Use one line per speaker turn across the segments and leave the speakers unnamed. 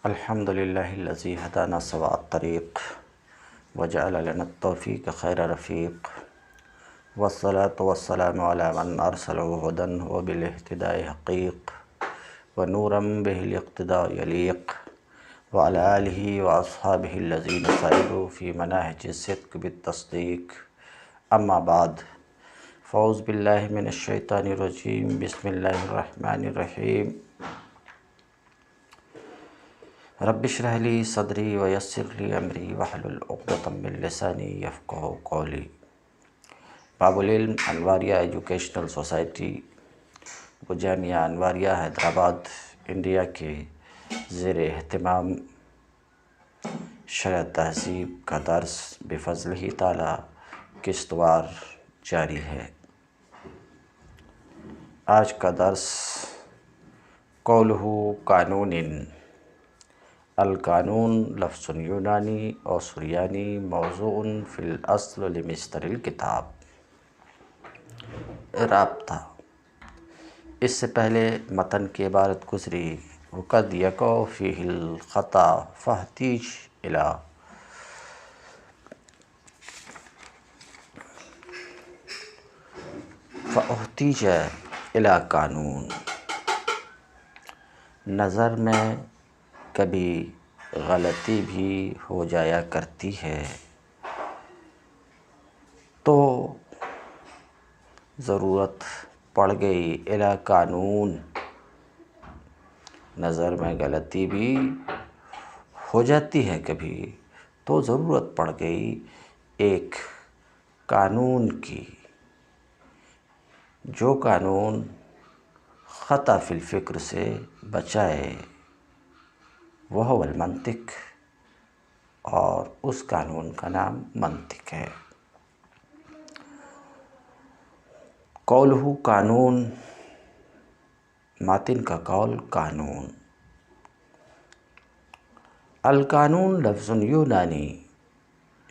الحمد لله الذي هدانا سواء الطريق وجعل لنا التوفيق خير رفيق، والصلاة والسلام على من أرسله هدى وبالاهتداء حقيق ونورا به الاقتداء يليق، وعلى آله وأصحابه الذين سعدوا في مناهج الصدق بالتصديق. أما بعد، فأعوذ بالله من الشيطان الرجيم. بسم الله الرحمن الرحيم. رب اشرح لي صدری ویسر لی امری واحلل عقدۃ من لسانی یفقہوا قولی. باب العلم انواریہ ایجوکیشنل سوسائٹی و جامعہ انواریہ حیدرآباد انڈیا کے زیر اہتمام شرح تہذیب کا درس بفضلہ تعالی قسط وار جاری ہے. آج کا درس قولہ قانون. القانون لفظ یونانی اور سریانی موضوع فی الاصل لمصدر الکتاب. رابطہ. اس سے پہلے متن کی عبارت گزری وقد یقع فیہ الخطا فاحتیج الی قانون. نظر میں کبھی غلطی بھی ہو جایا کرتی ہے تو ضرورت پڑ گئی الی قانون. نظر میں غلطی بھی ہو جاتی ہے کبھی تو ضرورت پڑ گئی ایک قانون کی، جو قانون خطا فی الفکر سے بچائے. وہ المنطق، اور اس قانون کا نام منطق ہے. قولہ قانون، ماتن کا قول قانون. القانون لفظ یونانی.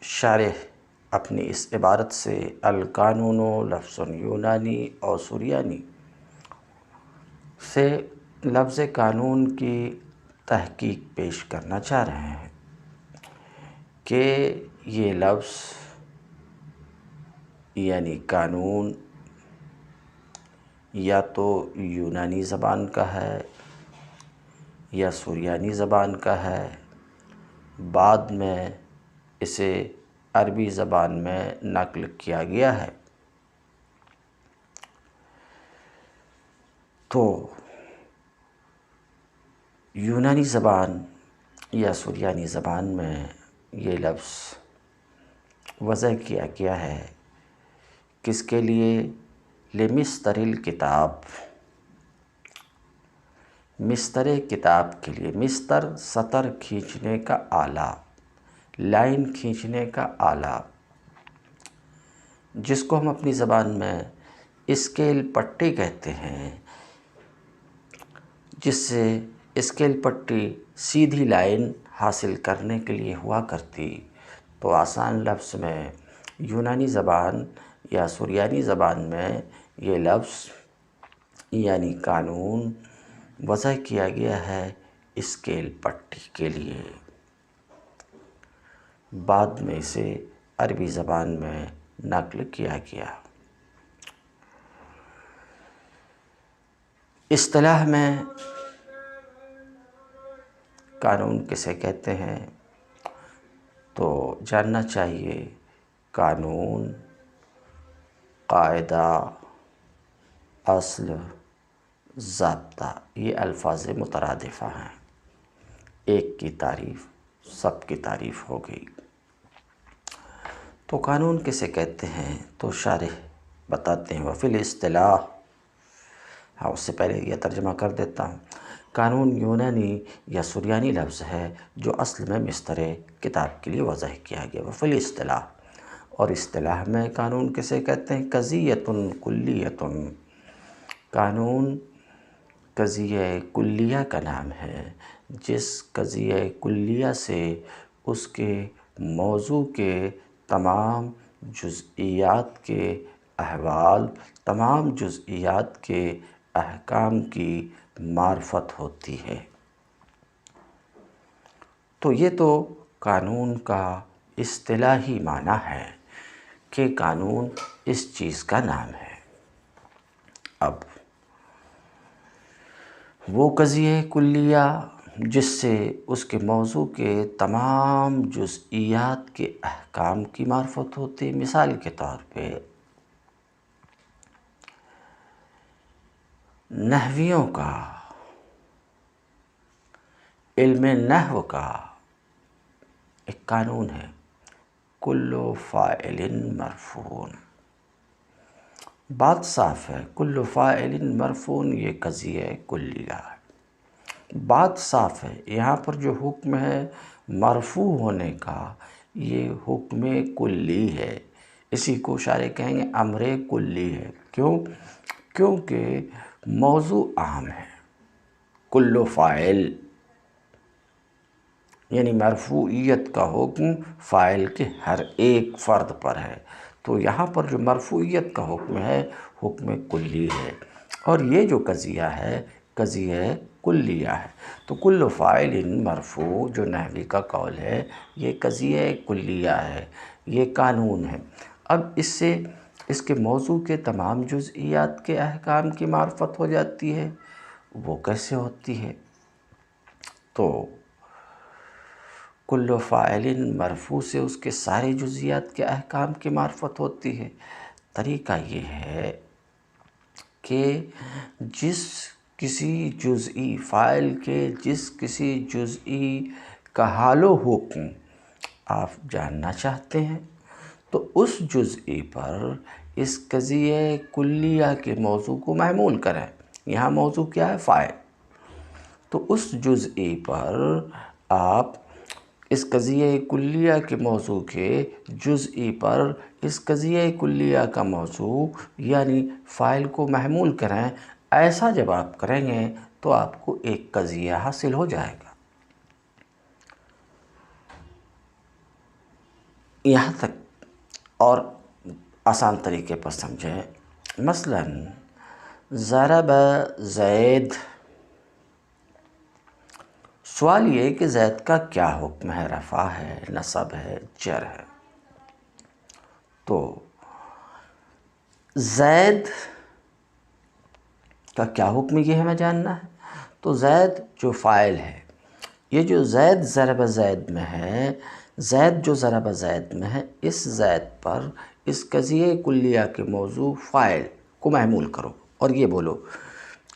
شارح اپنی اس عبارت سے القانون لفظ یونانی اور سریانی سے لفظ قانون کی تحقیق پیش کرنا چاہ رہے ہیں کہ یہ لفظ یعنی قانون یا تو یونانی زبان کا ہے یا سریانی زبان کا ہے. بعد میں اسے عربی زبان میں نقل کیا گیا ہے. تو یونانی زبان یا سریانی زبان میں یہ لفظ وضع کیا گیا ہے کس کے لیے؟ لمصدر الکتاب، مصدر کتاب کے لیے. مصدر سطر کھینچنے کا آلہ، لائن کھینچنے کا آلہ، جس کو ہم اپنی زبان میں اسکیل پٹی کہتے ہیں. جس سے اسکیل پٹی سیدھی لائن حاصل کرنے کے لیے ہوا کرتی. تو آسان لفظ میں یونانی زبان یا سریانی زبان میں یہ لفظ یعنی قانون وضع کیا گیا ہے اسکیل پٹی کے لیے. بعد میں اسے عربی زبان میں نقل کیا گیا. اصطلاح میں قانون کسے کہتے ہیں تو جاننا چاہیے. قانون، قاعدہ، اصل، ضابطہ، یہ الفاظ مترادفہ ہیں. ایک کی تعریف سب کی تعریف ہو گئی. تو قانون کسے کہتے ہیں تو شارح بتاتے ہیں وفی الاصطلاح. ہاں، اس سے پہلے یہ ترجمہ کر دیتا ہوں. قانون یونانی یا سریانی لفظ ہے جو اصل میں مصدر کتاب کے لیے وضع کیا گیا. وفی الاصطلاح، اور اصطلاح میں قانون کسے کہتے ہیں؟ قضیۃ کلیۃ. قانون قضیہ کلیہ کا نام ہے جس قضیہ کلیہ سے اس کے موضوع کے تمام جزئیات کے احوال، تمام جزئیات کے احکام کی معرفت ہوتی ہے. تو یہ تو قانون کا اصطلاحی معنی ہے کہ قانون اس چیز کا نام ہے۔ اب وہ قضیہ کلیہ جس سے اس کے موضوع کے تمام جزئیات کے احکام کی معرفت ہوتی، مثال کے طور پہ نحویوں کا، علم نحو کا ایک قانون ہے، کل فاعل مرفوع۔ بات صاف ہے، کل فاعل مرفوع یہ قضیہ کلیہ ہے، بات صاف ہے۔ یہاں پر جو حکم ہے مرفوع ہونے کا، یہ حکم کلی ہے، اسی کو شارح کہیں گے امر کلی ہے۔ کیوں؟ کیونکہ موضوع عام ہے، کل فاعل یعنی مرفوعیت کا حکم فاعل کے ہر ایک فرد پر ہے، تو یہاں پر جو مرفوعیت کا حکم ہے حکم کلی ہے، اور یہ جو قضیہ ہے قضیہ کلیہ ہے۔ تو کل فاعل مرفوع جو نحوی کا قول ہے یہ قضیہ کلیہ ہے، یہ قانون ہے۔ اب اس سے اس کے موضوع کے تمام جزئیات کے احکام کی معرفت ہو جاتی ہے۔ وہ کیسے ہوتی ہے؟ تو کل فاعل مرفوع سے اس کے سارے جزئیات کے احکام کی معرفت ہوتی ہے۔ طریقہ یہ ہے کہ جس کسی جزئی فاعل کے جس کسی جزئی کا حال و حکم آپ جاننا چاہتے ہیں تو اس جزئی پر اس قضیہ کلیہ کے موضوع کو محمول کریں۔ یہاں موضوع کیا ہے؟ فاعل۔ تو اس جزئی پر آپ اس قضیہ کلیہ کے موضوع کے جزئی پر اس قضیہ کلیہ کا موضوع یعنی فاعل کو محمول کریں۔ ایسا جب آپ کریں گے تو آپ کو ایک قضیہ حاصل ہو جائے گا۔ یہاں تک اور آسان طریقے پر سمجھیں، مثلا ضرب زید، سوال یہ کہ زید کا کیا حکم ہے؟ رفع ہے، نصب ہے، جر ہے؟ تو زید کا کیا حکم یہ ہمیں جاننا ہے۔ تو زید جو فاعل ہے، یہ جو زید ضرب زید میں ہے، زید جو ضرب زید میں ہے، اس زید پر اس قضیہ کلیہ کے موضوع فاعل کو محمول کرو اور یہ بولو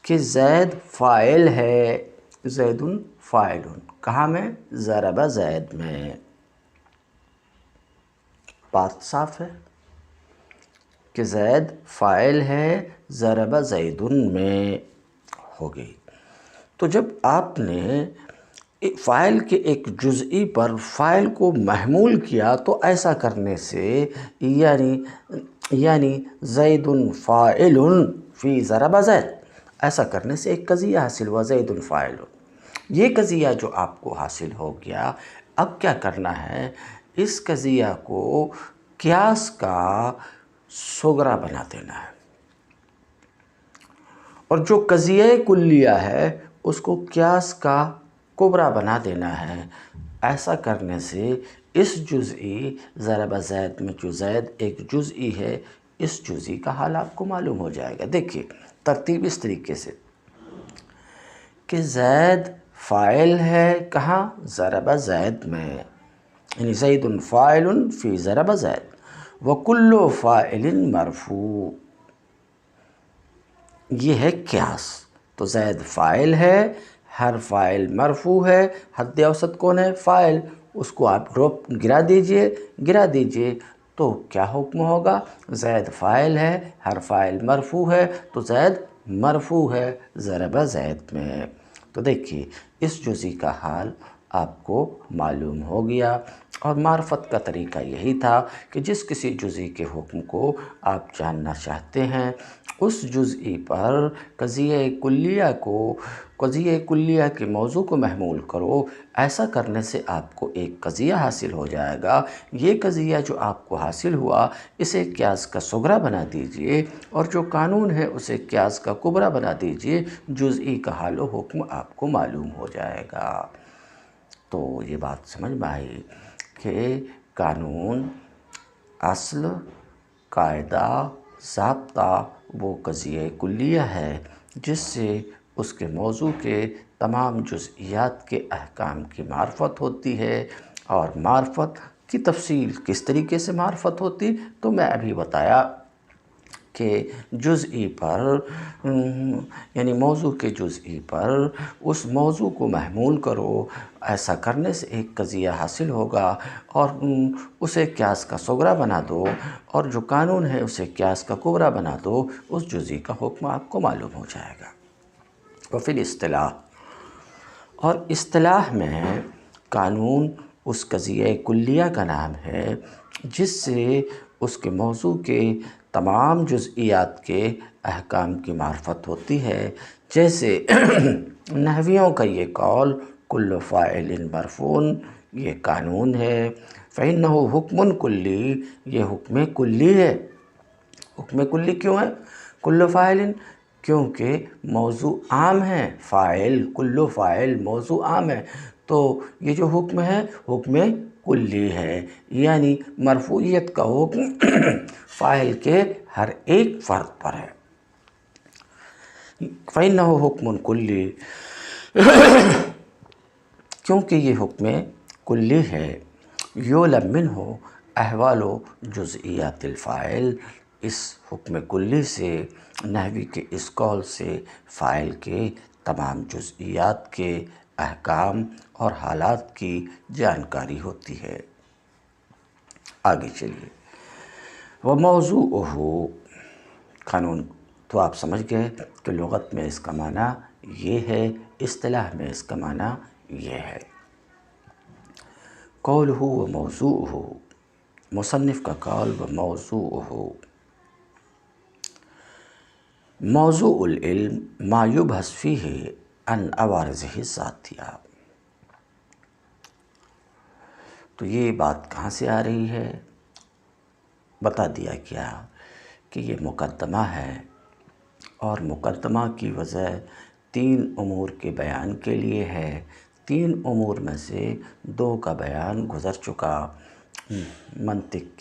کہ زید فاعل ہے، زید فاعل۔ کہاں میں؟ ضرب زید میں۔ بات صاف ہے کہ زید فاعل ہے، ضرب زید میں ہو گئی۔ تو جب آپ نے فاعل کے ایک جزئی پر فاعل کو محمول کیا تو ایسا کرنے سے یعنی زید فاعل فی ضرب زید، ایسا کرنے سے ایک قضیہ حاصل ہوا، زید فاعل۔ یہ قضیہ جو آپ کو حاصل ہو گیا، اب کیا کرنا ہے؟ اس قضیہ کو قیاس کا صغرا بنا دینا ہے، اور جو قضیہ کلیہ ہے اس کو قیاس کا کبریٰ بنا دینا ہے۔ ایسا کرنے سے اس جزئی ضرب زید میں جو زید ایک جزئی ہے، اس جزئی کا حال آپ کو معلوم ہو جائے گا۔ دیکھیے ترتیب اس طریقے سے کہ زید فاعل ہے، کہاں؟ ضرب زید میں، یعنی زید فاعل فی ضرب زید، وکل فاعل مرفوع، یہ ہے قیاس۔ تو زید فاعل ہے، ہر فاعل مرفوع ہے، حد اوسط کون ہے؟ فاعل۔ اس کو آپ گرا دیجئے تو کیا حکم ہوگا؟ زید فاعل ہے، ہر فاعل مرفوع ہے، تو زید مرفوع ہے ضرب زید میں۔ تو دیکھیے اس جزئی کا حال آپ کو معلوم ہو گیا، اور معرفت کا طریقہ یہی تھا کہ جس کسی جزئی کے حکم کو آپ جاننا چاہتے ہیں اس جزئی پر قضیہ کلیہ کے موضوع کو محمول کرو۔ ایسا کرنے سے آپ کو ایک قضیہ حاصل ہو جائے گا۔ یہ قضیہ جو آپ کو حاصل ہوا اسے قیاس کا صغرا بنا دیجئے، اور جو قانون ہے اسے قیاس کا کبریٰ بنا دیجئے، جزئی کا حال و حکم آپ کو معلوم ہو جائے گا۔ تو یہ بات سمجھ میں آئی کہ قانون، اصل، قاعدہ، ضابطہ وہ قضیہ کلیہ ہے جس سے اس کے موضوع کے تمام جزئیات کے احکام کی معرفت ہوتی ہے۔ اور معرفت کی تفصیل کس طریقے سے معرفت ہوتی، تو میں ابھی بتایا کہ جزئی پر یعنی موضوع کے جزئی پر اس موضوع کو محمول کرو، ایسا کرنے سے ایک قضیہ حاصل ہوگا اور اسے قیاس کا صغریٰ بنا دو، اور جو قانون ہے اسے قیاس کا کبریٰ بنا دو، اس جزئی کا حکم آپ کو معلوم ہو جائے گا۔ وفی الاصطلاح، اور اصطلاح میں قانون اس قضیہ کلیہ کا نام ہے جس سے اس کے موضوع کے تمام جزئیات کے احکام کی معرفت ہوتی ہے۔ جیسے نحویوں کا یہ قول کل فاعل مرفوع، یہ قانون ہے۔ فإنہ حکم کلی، یہ حکم کلی ہے۔ حکم کلی کیوں ہے؟ کل فاعل، کیونکہ موضوع عام ہے، فاعل، کل فاعل موضوع عام ہے، تو یہ جو حکم ہے حکم کلی ہے، یعنی مرفوعیت کا حکم فاعل کے ہر ایک فرد پر ہے۔ فإنہ حکم کلی، کیونکہ یہ حکم کلی ہے۔ یعلم منہ احوال جزئیات الفاعل، اس حکم کلی سے، نحوی کے اس قول سے فاعل کے تمام جزئیات کے احکام اور حالات کی جانکاری ہوتی ہے۔ آگے چلیے، وموضوعہ، قانون تو آپ سمجھ گئے کہ لغت میں اس کا معنی یہ ہے، اصطلاح میں اس کا معنی یہ ہے۔ قولہ وموضوعہ، مصنف کا قول وموضوعہ، موضوع العلم ما یبحث فیہ عن عوارضہ الذاتیہ۔ تو یہ بات کہاں سے آ رہی ہے؟ بتا دیا کیا کہ یہ مقدمہ ہے، اور مقدمہ کی وجہ 3 امور کے بیان کے لیے ہے۔ 3 امور میں سے 2 کا بیان گزر چکا، منطق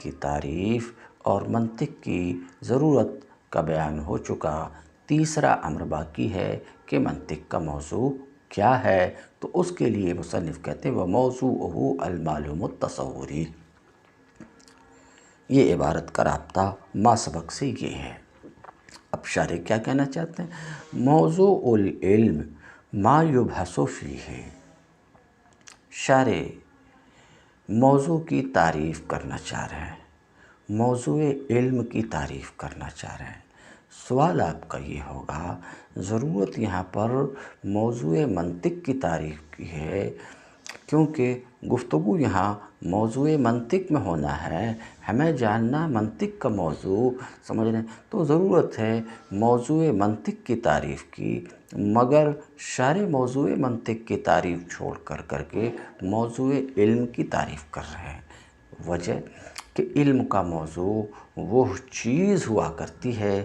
کی تعریف اور منطق کی ضرورت کا بیان ہو چکا۔ تیسرا امر باقی ہے کہ منطق کا موضوع کیا ہے، تو اس کے لیے مصنف کہتے ہیں وَمَوْضُوعُهُ الْمَعْلُومُ التَّصَوُّرِي۔ یہ عبارت کا رابطہ ما سبق سے یہ ہے۔ اب شارح کیا کہنا چاہتے ہیں؟ موضوع العلم ما یبحث فیہ، شارح موضوع کی تعریف کرنا چاہ رہے ہیں، موضوع علم کی تعریف کرنا چاہ رہے ہیں۔ سوال آپ کا یہ ہوگا، ضرورت یہاں پر موضوع منطق کی تعریف کی ہے، کیونکہ گفتگو یہاں موضوع منطق میں ہونا ہے، ہمیں جاننا منطق کا موضوع، سمجھ رہے ہیں، تو ضرورت ہے موضوع منطق کی تعریف کی، مگر شارح موضوع منطق کی تعریف چھوڑ کر کے موضوع علم کی تعریف کر رہے ہیں۔ وجہ کہ علم کا موضوع وہ چیز ہوا کرتی ہے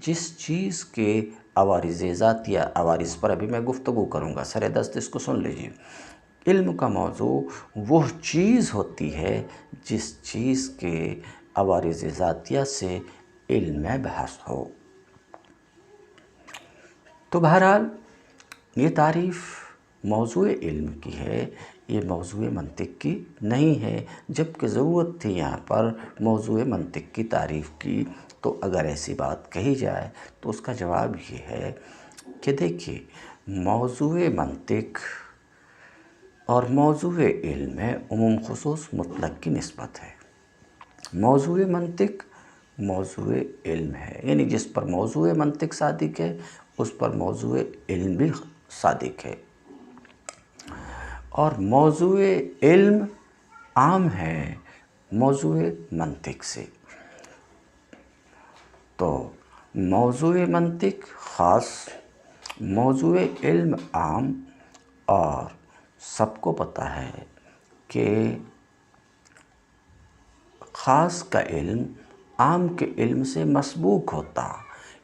جس چیز کے عوارض ذاتیہ، عوارض پر ابھی میں گفتگو کروں گا، سر دست اس کو سن لیجیے۔ علم کا موضوع وہ چیز ہوتی ہے جس چیز کے عوارض ذاتیہ سے علم میں بحث ہو۔ تو بہرحال یہ تعریف موضوع علم کی ہے، یہ موضوع منطق کی نہیں ہے، جبکہ ضرورت تھی یہاں پر موضوع منطق کی تعریف کی۔ تو اگر ایسی بات کہی جائے تو اس کا جواب یہ ہے کہ دیکھیے، موضوع منطق اور موضوع علم میں عموم خصوص مطلق کی نسبت ہے۔ موضوع منطق موضوع علم ہے، یعنی جس پر موضوع منطق صادق ہے اس پر موضوع علم بھی صادق ہے، اور موضوع علم عام ہے موضوع منطق سے۔ تو موضوع منطق خاص، موضوع علم عام، اور سب کو پتہ ہے کہ خاص کا علم عام کے علم سے مسبوق ہوتا،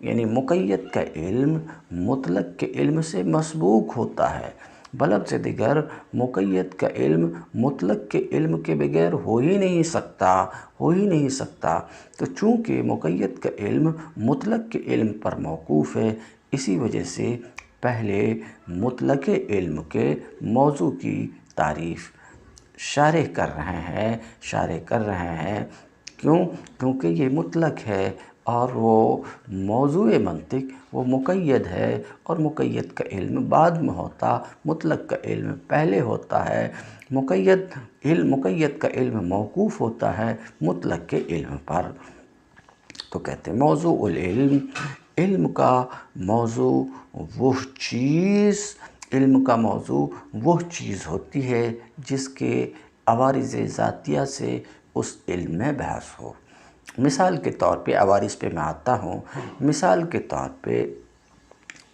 یعنی مقید کا علم مطلق کے علم سے مسبوق ہوتا ہے۔ بلب سے دیگر مقید کا علم مطلق کے علم کے بغیر ہو ہی نہیں سکتا تو چونکہ مقید کا علم مطلق کے علم پر موقوف ہے، اسی وجہ سے پہلے مطلق علم کے موضوع کی تعریف شارح کر رہے ہیں کیونکہ یہ مطلق ہے اور وہ موضوع منطق وہ مقید ہے، اور مقید کا علم بعد میں ہوتا، مطلق کا علم پہلے ہوتا ہے۔ مقید کا علم موقوف ہوتا ہے مطلق کے علم پر۔ تو کہتے ہیں موضوع العلم، علم کا موضوع وہ چیز ہوتی ہے جس کے عوارض ذاتیہ سے اس علم میں بحث ہو۔ مثال کے طور پہ عوارض پہ میں آتا ہوں۔ مثال کے طور پہ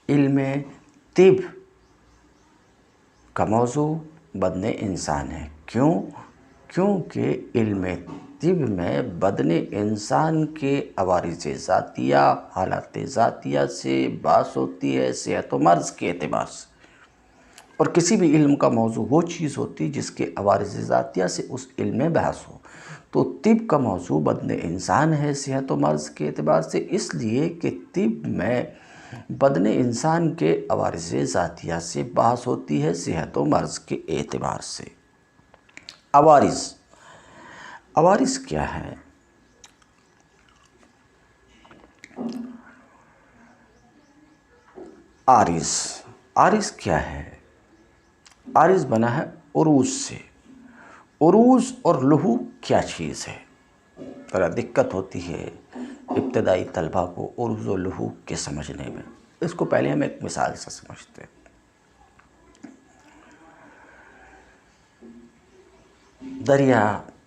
علم طب کا موضوع بدن انسان ہے۔ کیونکہ علم طب میں بدن انسان کے عوارض ذاتیہ، حالات ذاتیہ سے بحث ہوتی ہے صحت و مرض کے اعتبار سے، اور کسی بھی علم کا موضوع وہ چیز ہوتی جس کے عوارض ذاتیہ سے اس علم میں بحث ہو۔ تو طب کا موضوع بدن انسان ہے صحت و مرض کے اعتبار سے، اس لیے کہ طب میں بدن انسان کے عوارض ذاتیہ سے بحث ہوتی ہے صحت و مرض کے اعتبار سے۔ عوارض کیا ہے؟ عارض کیا ہے؟ عارض بنا ہے عروض سے۔ عروض اور لحوق کیا چیز ہے؟ ذرا دقت ہوتی ہے ابتدائی طلبہ کو عروض و لحوق کے سمجھنے میں۔ اس کو پہلے ہم ایک مثال سے سمجھتے ہیں۔ دریا،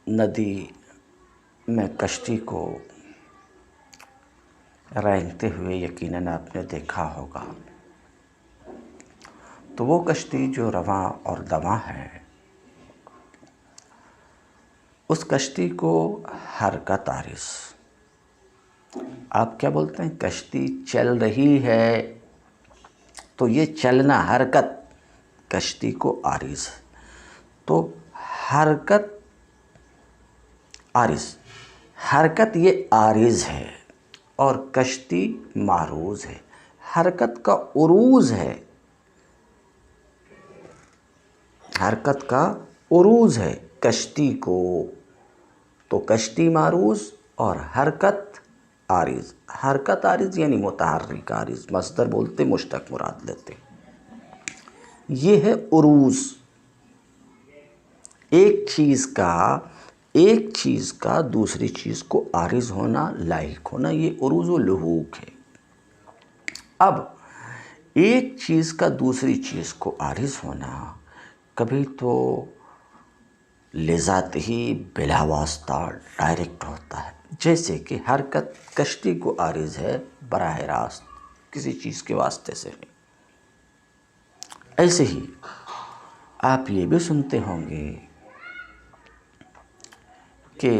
ندی میں کشتی کو رینگتے ہوئے یقیناً آپ نے دیکھا ہوگا۔ تو وہ کشتی جو رواں اور دواں ہے، اس کشتی کو حرکت عارض۔ آپ کیا بولتے ہیں؟ کشتی چل رہی ہے تو یہ چلنا، حرکت کشتی کو عارض ہے۔ تو حرکت یہ عارض ہے اور کشتی معروض ہے۔ حرکت کا عروض ہے کشتی کو، تو کشتی معروض اور حرکت عارض۔ حرکت عارض یعنی متحرک عارض، مصدر بولتے مشتق مراد لیتے۔ یہ ہے عروض۔ ایک چیز کا دوسری چیز کو عارض ہونا، لاحق ہونا، یہ عروض و لحوق ہے۔ اب ایک چیز کا دوسری چیز کو عارض ہونا کبھی تو لذات ہی بلا واسطہ ڈائریکٹ ہوتا ہے، جیسے کہ حرکت کشتی کو عارض ہے براہ راست، کسی چیز کے واسطے سے نہیں۔ ایسے ہی آپ یہ بھی سنتے ہوں گے کہ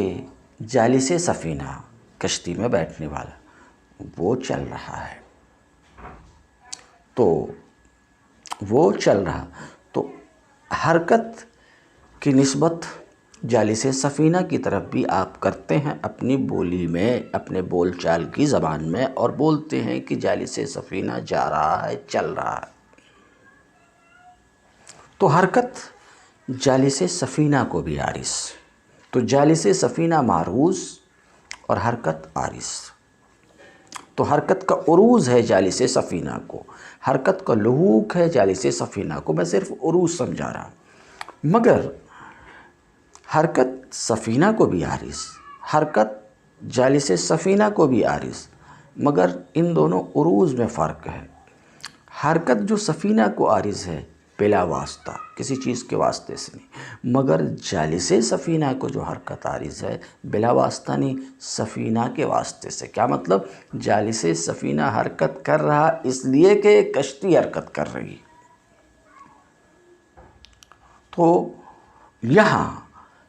جالس سفینہ، کشتی میں بیٹھنے والا، وہ چل رہا ہے، تو حرکت کی نسبت جالس سفینہ کی طرف بھی آپ کرتے ہیں اپنی بولی میں، اپنے بول چال کی زبان میں، اور بولتے ہیں کہ جالس سفینہ جا رہا ہے، چل رہا ہے۔ تو حرکت جالس سفینہ کو بھی عارض، تو جالس سفینہ معروض اور حرکت عارض۔ تو حرکت کا عروض ہے جالس سفینہ کو، حرکت کا لحوق ہے جالس سفینہ کو۔ میں صرف عروض سمجھا رہا ہوں، مگر حرکت سفینہ کو بھی عارض، حرکت جالس سفینہ کو بھی عارض، مگر ان دونوں عروض میں فرق ہے۔ حرکت جو سفینہ کو عارض ہے بلا واسطہ، کسی چیز کے واسطے سے نہیں، مگر جالس سفینہ کو جو حرکت عارض ہے بلا واسطہ نہیں، سفینہ کے واسطے سے۔ کیا مطلب؟ جالس سفینہ حرکت کر رہا اس لیے کہ کشتی حرکت کر رہی۔ تو یہاں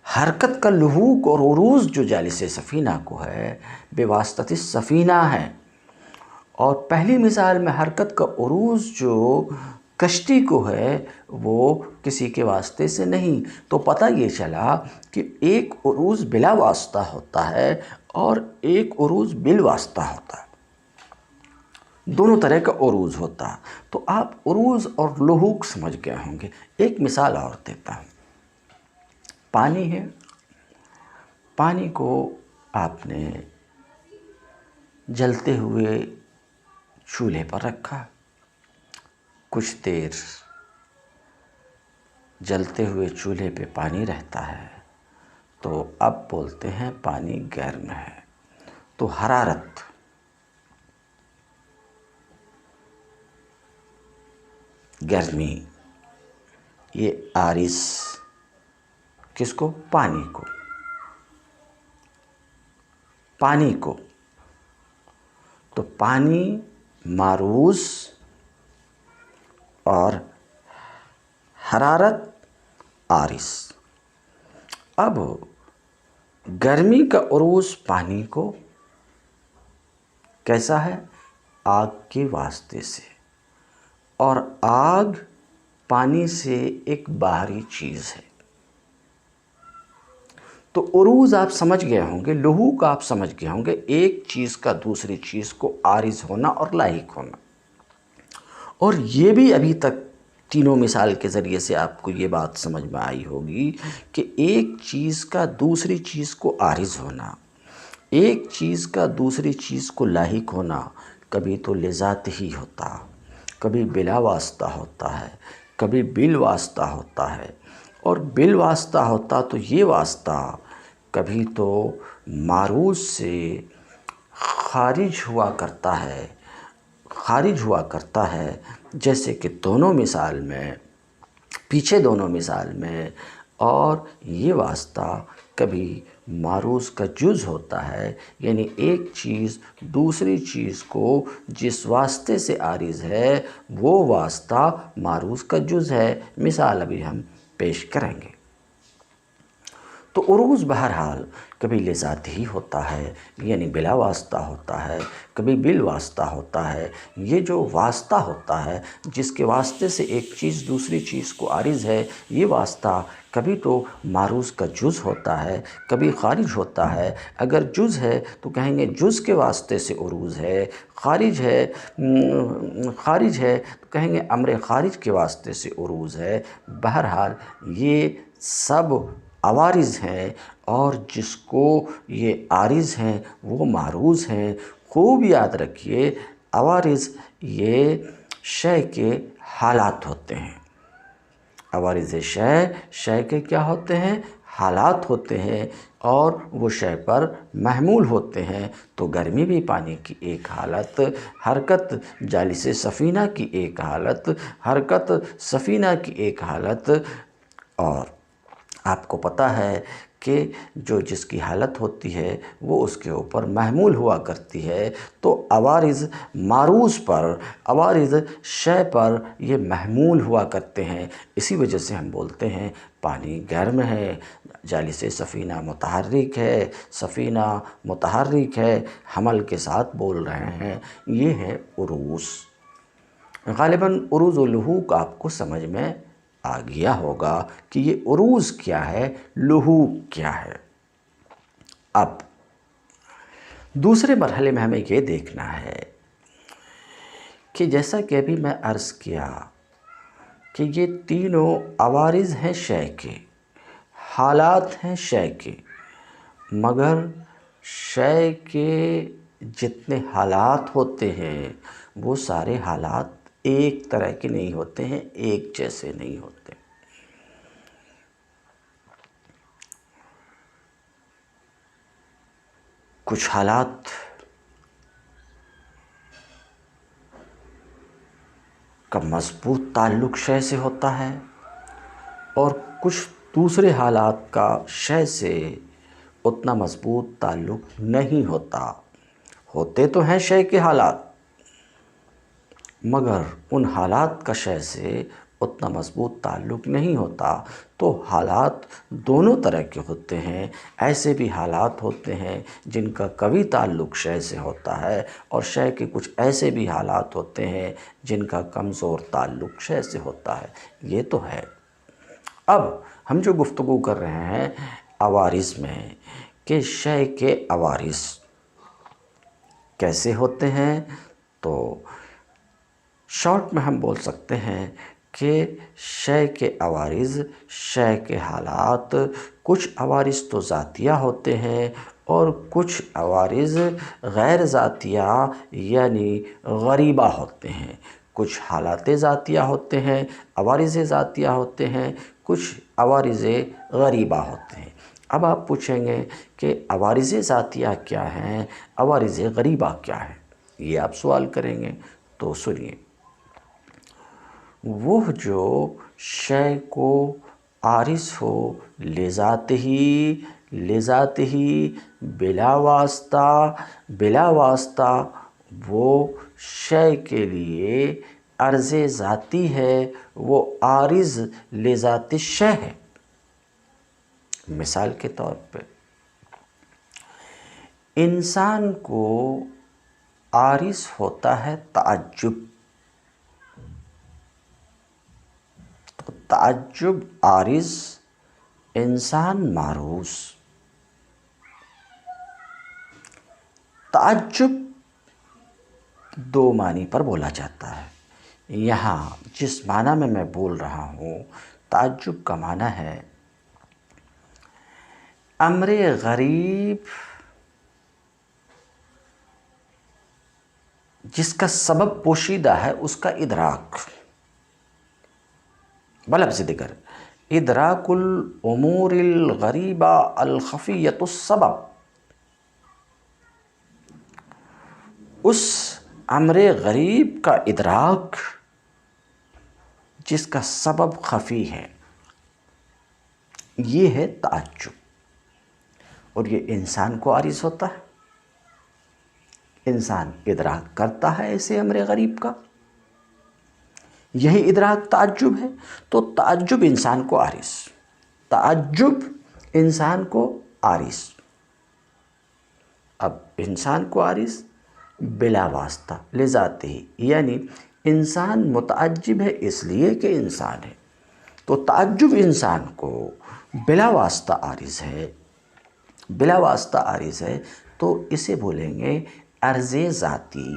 حرکت کا لحوق اور عروض جو جالس سفینہ کو ہے بے واسطہ سفینہ ہے، اور پہلی مثال میں حرکت کا عروض جو کشتی کو ہے وہ کسی کے واسطے سے نہیں۔ تو پتہ یہ چلا کہ ایک عروض بلا واسطہ ہوتا ہے اور ایک عروض بالواسطہ ہوتا ہے، دونوں طرح کا عروض ہوتا ہے۔ تو آپ عروض اور لحوق سمجھ گئے ہوں گے۔ ایک مثال اور دیتا ہوں۔ پانی ہے، پانی کو آپ نے جلتے ہوئے چولہے پر رکھا، کچھ دیر جلتے ہوئے چولہے پہ پانی رہتا ہے تو اب بولتے ہیں پانی گرم ہے۔ تو حرارت، گرمی، یہ عارض کس کو؟ پانی کو، پانی کو۔ تو پانی معروض اور حرارت عارض۔ اب گرمی کا عروض پانی کو کیسا ہے؟ آگ کے واسطے سے، اور آگ پانی سے ایک باہری چیز ہے۔ تو عروض آپ سمجھ گئے ہوں گے، لحوق آپ سمجھ گئے ہوں گے، ایک چیز کا دوسری چیز کو عارض ہونا اور لاحق ہونا۔ اور یہ بھی ابھی تک تینوں مثال کے ذریعے سے آپ کو یہ بات سمجھ میں آئی ہوگی کہ ایک چیز کا دوسری چیز کو عارض ہونا، ایک چیز کا دوسری چیز کو لاحق ہونا، کبھی تو لذات ہی ہوتا، کبھی بلا واسطہ ہوتا ہے، کبھی بالواسطہ ہوتا ہے۔ اور بالواسطہ ہوتا تو یہ واسطہ کبھی تو معروض سے خارج ہوا کرتا ہے، خارج ہوا کرتا ہے، جیسے کہ دونوں مثال میں، پیچھے دونوں مثال میں۔ اور یہ واسطہ کبھی معروض کا جز ہوتا ہے، یعنی ایک چیز دوسری چیز کو جس واسطے سے عارض ہے وہ واسطہ معروض کا جز ہے۔ مثال ابھی ہم پیش کریں گے۔ تو عروض بہرحال کبھی لذاتی ہوتا ہے، یعنی بلا واسطہ ہوتا ہے، کبھی بالواسطہ ہوتا ہے۔ یہ جو واسطہ ہوتا ہے جس کے واسطے سے ایک چیز دوسری چیز کو عارض ہے، یہ واسطہ کبھی تو معروض کا جز ہوتا ہے، کبھی خارج ہوتا ہے۔ اگر جز ہے تو کہیں گے جز کے واسطے سے عروض ہے، خارج ہے تو کہیں گے امر خارج کے واسطے سے عروض ہے۔ بہرحال یہ سب عوارض ہیں، اور جس کو یہ عارض ہیں وہ معروض ہیں۔ خوب یاد رکھیے، عوارض یہ شے کے حالات ہوتے ہیں۔ عوارض شے کے کیا ہوتے ہیں؟ حالات ہوتے ہیں، اور وہ شے پر محمول ہوتے ہیں۔ تو گرمی بھی پانی کی ایک حالت، حرکت جالس سفینہ کی ایک حالت، حرکت سفینہ کی ایک حالت۔ اور آپ کو پتہ ہے کہ جو جس کی حالت ہوتی ہے وہ اس کے اوپر محمول ہوا کرتی ہے۔ تو عوارض معروض پر، عوارض شے پر یہ محمول ہوا کرتے ہیں۔ اسی وجہ سے ہم بولتے ہیں پانی گرم ہے، جالس سفینہ متحرک ہے، سفینہ متحرک ہے، حمل کے ساتھ بول رہے ہیں۔ یہ ہے عروض۔ غالباً عروض و لحوق آپ کو سمجھ میں آ گیا ہوگا کہ یہ عروض کیا ہے، لحوق کیا ہے۔ اب دوسرے مرحلے میں ہمیں یہ دیکھنا ہے کہ جیسا کہ ابھی میں عرض کیا کہ یہ تینوں عوارض ہیں شے کے، حالات ہیں شے کے، مگر شے کے جتنے حالات ہوتے ہیں وہ سارے حالات ایک طرح کے نہیں ہوتے ہیں، ایک جیسے نہیں ہوتے۔ کچھ حالات کا مضبوط تعلق شے سے ہوتا ہے، اور کچھ دوسرے حالات کا شے سے اتنا مضبوط تعلق نہیں ہوتا۔ ہوتے تو ہیں شے کے حالات، مگر ان حالات کا شے سے اتنا مضبوط تعلق نہیں ہوتا۔ تو حالات دونوں طرح کے ہوتے ہیں، ایسے بھی حالات ہوتے ہیں جن کا قوی تعلق شے سے ہوتا ہے، اور شے کے کچھ ایسے بھی حالات ہوتے ہیں جن کا کمزور تعلق شے سے ہوتا ہے۔ یہ تو ہے۔ اب ہم جو گفتگو کر رہے ہیں عوارض میں، کہ شے کے عوارض کیسے ہوتے ہیں، تو شارٹ میں ہم بول سکتے ہیں کہ شے کے عوارض، شے کے حالات، کچھ عوارض تو ذاتیہ ہوتے ہیں اور کچھ عوارض غیر ذاتیہ یعنی غریبہ ہوتے ہیں۔ کچھ حالات ذاتیہ ہوتے ہیں، عوارض ذاتیہ ہوتے ہیں، کچھ عوارض غریبہ ہوتے ہیں۔ اب آپ پوچھیں گے کہ عوارض ذاتیہ کیا ہیں، عوارض غریبہ کیا ہیں، یہ آپ سوال کریں گے۔ تو سنیے، وہ جو شے کو عارض ہو لذات ہی بلا واسطہ وہ شے کے لیے عرض ذاتی ہے، وہ عارض لذات شے ہے۔ مثال کے طور پہ انسان کو عارض ہوتا ہے تعجب، تو تعجب عارض، انسان معروض۔ تعجب دو معنی پر بولا جاتا ہے۔ یہاں جس معنی میں بول رہا ہوں، تعجب کا معنی ہے امر غریب جس کا سبب پوشیدہ ہے، اس کا ادراک۔ بلفظ دیگر، ادراک الامور الغریبہ الخفیۃ السبب، اس امر غریب کا ادراک جس کا سبب خفی ہے، یہ ہے تعجب، اور یہ انسان کو عارض ہوتا ہے۔ انسان ادراک کرتا ہے ایسے امر غریب کا، یہی ادراک تعجب ہے۔ تو تعجب انسان کو عارض، تعجب انسان کو عارض۔ اب انسان کو عارض بلا واسطہ لذات ہی، یعنی انسان متعجب ہے اس لیے کہ انسان ہے، تو تعجب انسان کو بلا واسطہ عارض ہے، بلا واسطہ عارض ہے، تو اسے بولیں گے عرض ذاتی۔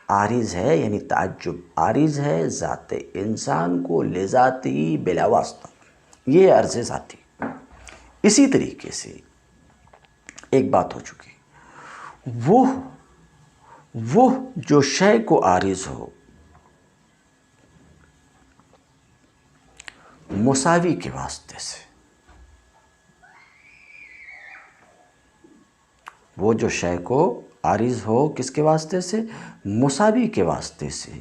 عارض ہے یعنی تعجب عارض ہے ذات انسان کو لذاتی بلا واسطہ، یہ عرض ذاتی۔ اسی طریقے سے ایک بات ہو چکی، وہ جو شے کو عارض ہو مساوی کے واسطے سے، وہ جو شے کو عارض ہو کس کے واسطے سے؟ مساوی کے واسطے سے،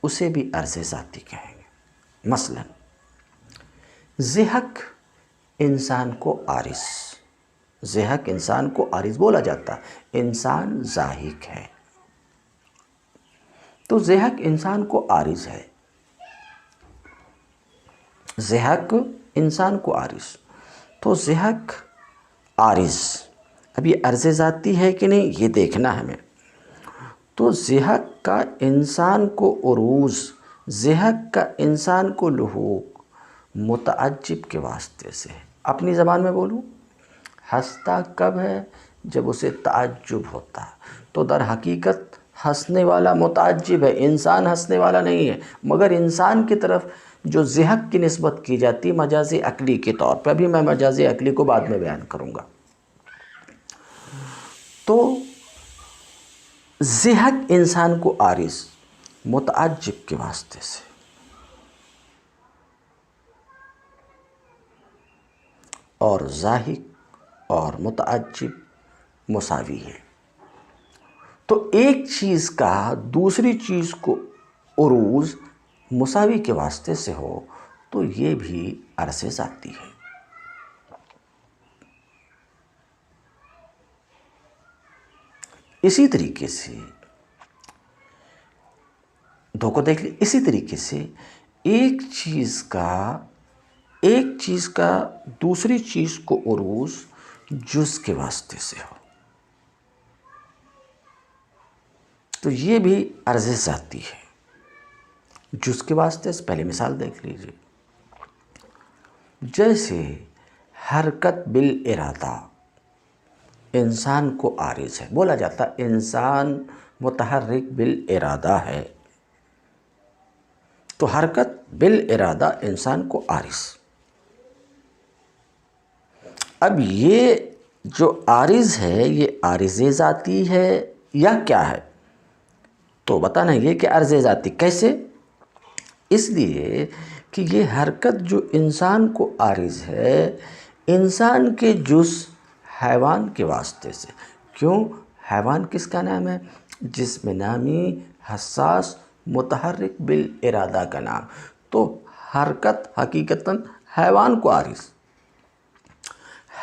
اسے بھی عرض ذاتی کہیں گے۔ مثلا ضحک انسان کو عارض، ضحک انسان کو عارض بولا جاتا ہے، انسان ضاحک ہے، تو ضحک انسان کو عارض ہے، ضحک انسان کو عارض، تو ضحک عارض۔ اب یہ عرض ذاتی ہے کہ نہیں، یہ دیکھنا ہمیں۔ تو ضحک کا انسان کو عروج، ضحک کا انسان کو لحوق متعجب کے واسطے سے۔ اپنی زبان میں بولوں، ہنستا کب ہے؟ جب اسے تعجب ہوتا ہے، تو در حقیقت ہنسنے والا متعجب ہے، انسان ہنسنے والا نہیں ہے، مگر انسان کی طرف جو ضحک کی نسبت کی جاتی مجازی عقلی کے طور پہ، ابھی میں مجازی عقلی کو بعد میں بیان کروں گا۔ تو ضحک انسان کو عارض متعجب کے واسطے سے، اور ضاحک اور متعجب مساوی ہے۔ تو ایک چیز کا دوسری چیز کو عروج مساوی کے واسطے سے ہو تو یہ بھی عرض ذاتی ہے۔ اسی طریقے سے دو کو دیکھ لیں، اسی طریقے سے ایک چیز کا دوسری چیز کو عروج جز کے واسطے سے ہو، تو یہ بھی عرض ذاتی ہے۔ جز کے واسطے سے پہلے مثال دیکھ لیجئے، جیسے حرکت بالارادہ انسان کو عارض ہے، بولا جاتا انسان متحرک بالارادہ ہے، تو حرکت بالارادہ انسان کو عارض۔ اب یہ جو عارض ہے یہ عارض ذاتی ہے یا کیا ہے؟ تو بتانا یہ کہ عرض ذاتی کیسے؟ اس لیے کہ یہ حرکت جو انسان کو عارض ہے انسان کے جز حیوان کے واسطے سے۔ کیوں؟ حیوان کس کا نام ہے؟ جسم نامی حساس متحرک بالارادہ کا نام، تو حرکت حقیقتاً حیوان کو عارض،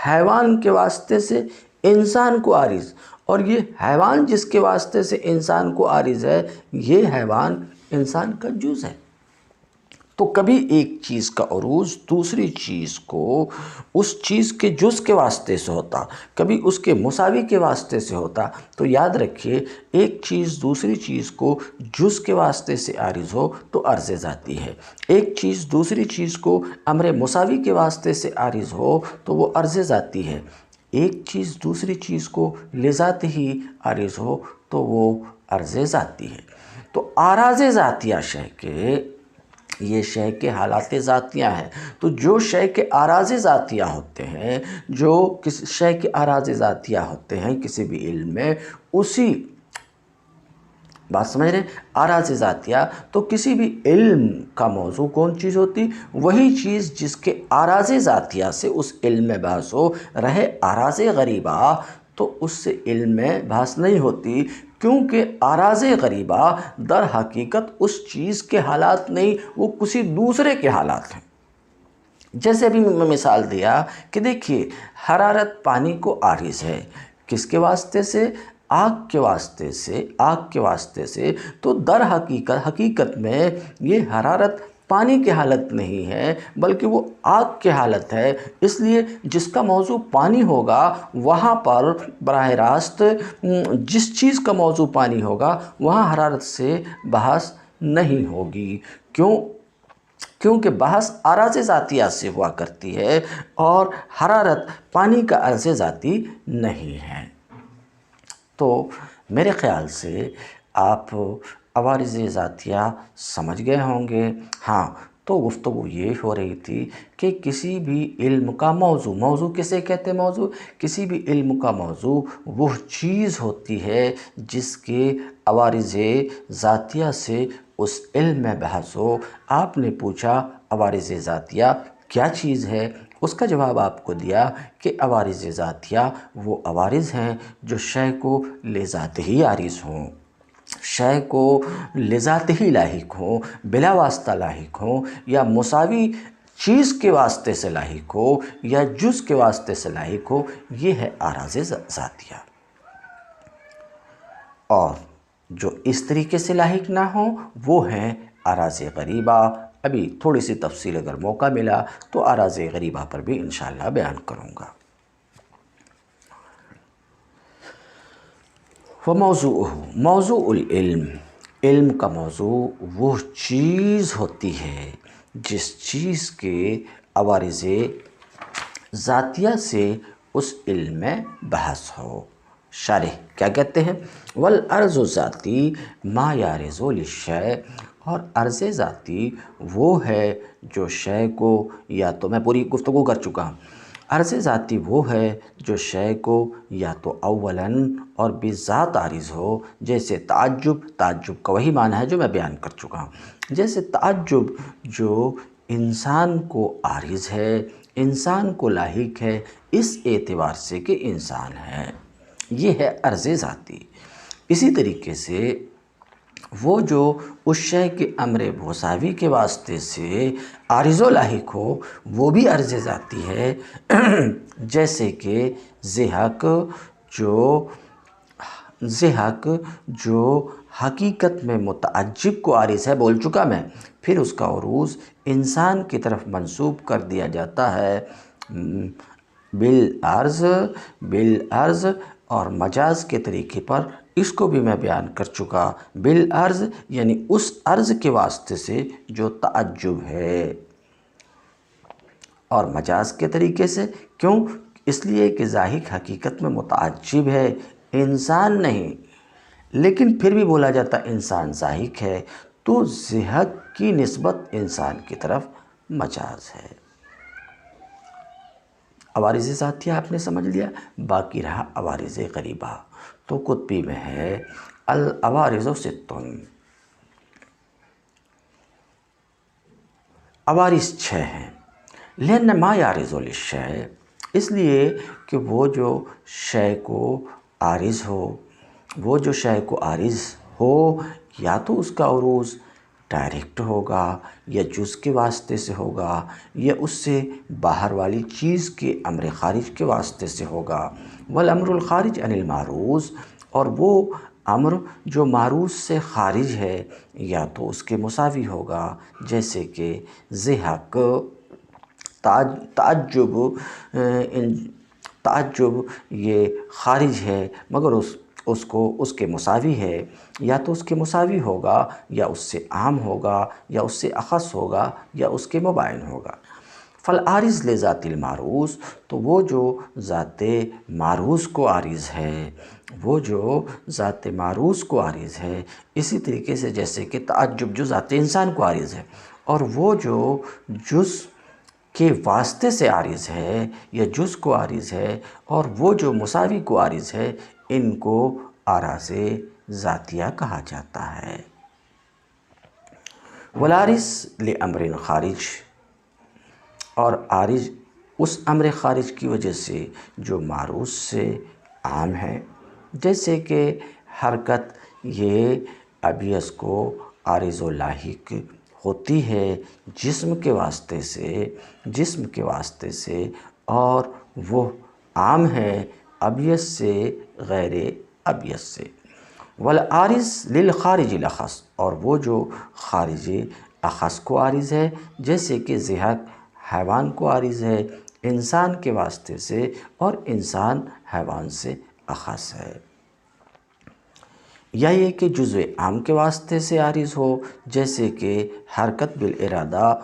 حیوان کے واسطے سے انسان کو عارض، اور یہ حیوان جس کے واسطے سے انسان کو عارض ہے یہ حیوان انسان کا جز ہے۔ تو کبھی ایک چیز کا عروج دوسری چیز کو اس چیز کے جز کے واسطے سے ہوتا، کبھی اس کے مساوی کے واسطے سے ہوتا۔ تو یاد رکھیے ایک چیز دوسری چیز کو جز کے واسطے سے عارض ہو تو عرض ذاتی ہے، ایک چیز دوسری چیز کو امر مساوی کے واسطے سے عارض ہو تو وہ عرض ذاتی ہے، ایک چیز دوسری چیز کو لذات ہی عارض ہو تو وہ عرض ذاتی ہے۔ تو اعراض ذاتیہ شے کے، یہ شے کے حالات ذاتیہ ہیں، تو جو شے کے اعراض ذاتیہ ہوتے ہیں، جو کسی شے کے اعراض ذاتیہ ہوتے ہیں کسی بھی علم میں، اسی بات سمجھ رہے ہیں؟ اعراض ذاتیہ تو کسی بھی علم کا موضوع کون چیز ہوتی؟ وہی چیز جس کے اعراض ذاتیہ سے اس علم میں بحث ہو، رہے اعراض غریبہ تو اس سے علم میں بحث نہیں ہوتی، کیونکہ اعراض غریبہ در حقیقت اس چیز کے حالات نہیں، وہ کسی دوسرے کے حالات ہیں۔ جیسے ابھی میں مثال دیا کہ دیکھیے حرارت پانی کو عارض ہے، کس کے واسطے سے؟ آگ کے واسطے سے، آگ کے واسطے سے، تو در حقیقت میں یہ حرارت پانی کی حالت نہیں ہے بلکہ وہ آگ کی حالت ہے، اس لیے جس کا موضوع پانی ہوگا وہاں پر براہ راست جس چیز کا موضوع پانی ہوگا وہاں حرارت سے بحث نہیں ہوگی۔ کیونکہ بحث اعراض ذاتیہ سے ہوا کرتی ہے اور حرارت پانی کا عرض ذاتی نہیں ہے۔ تو میرے خیال سے آپ عوارض ذاتیہ سمجھ گئے ہوں گے۔ ہاں، تو گفتگو یہ ہو رہی تھی کہ کسی بھی علم کا موضوع کسے کہتے ہیں؟ موضوع کسی بھی علم کا موضوع وہ چیز ہوتی ہے جس کے عوارض ذاتیہ سے اس علم میں بحث ہو۔ آپ نے پوچھا عوارض ذاتیہ کیا چیز ہے؟ اس کا جواب آپ کو دیا کہ عوارض ذاتیہ وہ عوارض ہیں جو شے کو لذات ہی عارض ہوں، شے کو لذات ہی لاحق ہوں، بلا واسطہ لاحق ہوں، یا مساوی چیز کے واسطے سے لاحق ہو یا جز کے واسطے سے لاحق ہو، یہ ہے اعراض ذاتیہ۔ اور جو اس طریقے سے لاحق نہ ہوں وہ ہیں اعراض غریبہ۔ ابھی تھوڑی سی تفصیل اگر موقع ملا تو اعراض غریبہ پر بھی انشاءاللہ بیان کروں گا۔ موضوع العلم، علم کا موضوع وہ چیز ہوتی ہے جس چیز کے عوارض ذاتیہ سے اس علم میں بحث ہو۔ شارح کیا کہتے ہیں؟ والعرض ذاتی ما یعرض للشیء، اور عرض ذاتی وہ ہے جو شے کو، یا تو میں پوری گفتگو کر چکا ہوں، عرض ذاتی وہ ہے جو شے کو یا تو اولاً اور بذات عارض ہو، جیسے تعجب کا وہی معنی ہے جو میں بیان کر چکا ہوں، جیسے تعجب جو انسان کو عارض ہے، انسان کو لاحق ہے اس اعتبار سے کہ انسان ہے، یہ ہے عرض ذاتی۔ اسی طریقے سے وہ جو اس شے کے امر مساوی کے واسطے سے عارض و لاحق ہو وہ بھی عرض ذاتی ہے، جیسے کہ ضحک جو حقیقت میں متعجب کو عارض ہے، بول چکا میں، پھر اس کا عروض انسان کی طرف منسوب کر دیا جاتا ہے بالعرض اور مجاز کے طریقے پر۔ اس کو بھی میں بیان کر چکا، بالعرض یعنی اس عرض کے واسطے سے جو تعجب ہے، اور مجاز کے طریقے سے کیوں؟ اس لیے کہ ضاحک حقیقت میں متعجب ہے، انسان نہیں، لیکن پھر بھی بولا جاتا انسان ضاحک ہے، تو ضحک کی نسبت انسان کی طرف مجاز ہے۔ عوارض ذاتیہ آپ نے سمجھ لیا، باقی رہا عوارض غریبہ۔ تو قطبی میں ہے العوارض ستٌ، عوارض 6 ہیں۔ لأن ما یعرض للشیء، اس لیے کہ وہ جو شے کو عارض ہو، یا تو اس کا عروض ڈائریکٹ ہوگا، یا جز کے واسطے سے ہوگا، یا اس سے باہر والی چیز کے امر خارج کے واسطے سے ہوگا۔ والامر الخارج عن المعروض، اور وہ امر جو معروض سے خارج ہے یا تو اس کے مساوی ہوگا، جیسے کہ ضحک، تعجب یہ خارج ہے مگر اس کے مساوی ہے، یا تو اس کے مساوی ہوگا، یا اس سے عام ہوگا، یا اس سے اخص ہوگا، یا اس کے مباین ہوگا۔ فالعارض لذات المعروض، تو وہ جو ذات معروض کو عارض ہے، اسی طریقے سے جیسے کہ تعجب جو ذات انسان کو عارض ہے، اور وہ جو جز کے واسطے سے عارض ہے یا جز کو عارض ہے، اور وہ جو مساوی کو عارض ہے، ان کو اعراض ذاتیہ کہا جاتا ہے۔ والعارض لامر خارج، اور عارض اس امر خارج کی وجہ سے جو معروض سے عام ہے، جیسے کہ حرکت، یہ ابیض کو عارض و لاحق ہوتی ہے جسم کے واسطے سے، اور وہ عام ہے ابیض سے غیر ابیض سے۔ والعارض للخارج الاخص، اور وہ جو خارج اخص کو عارض ہے، جیسے کہ ضحک حیوان کو عارض ہے انسان کے واسطے سے، اور انسان حیوان سے اخص ہے۔ یا یہ کہ جزو عام کے واسطے سے عارض ہو، جیسے کہ حرکت بالارادہ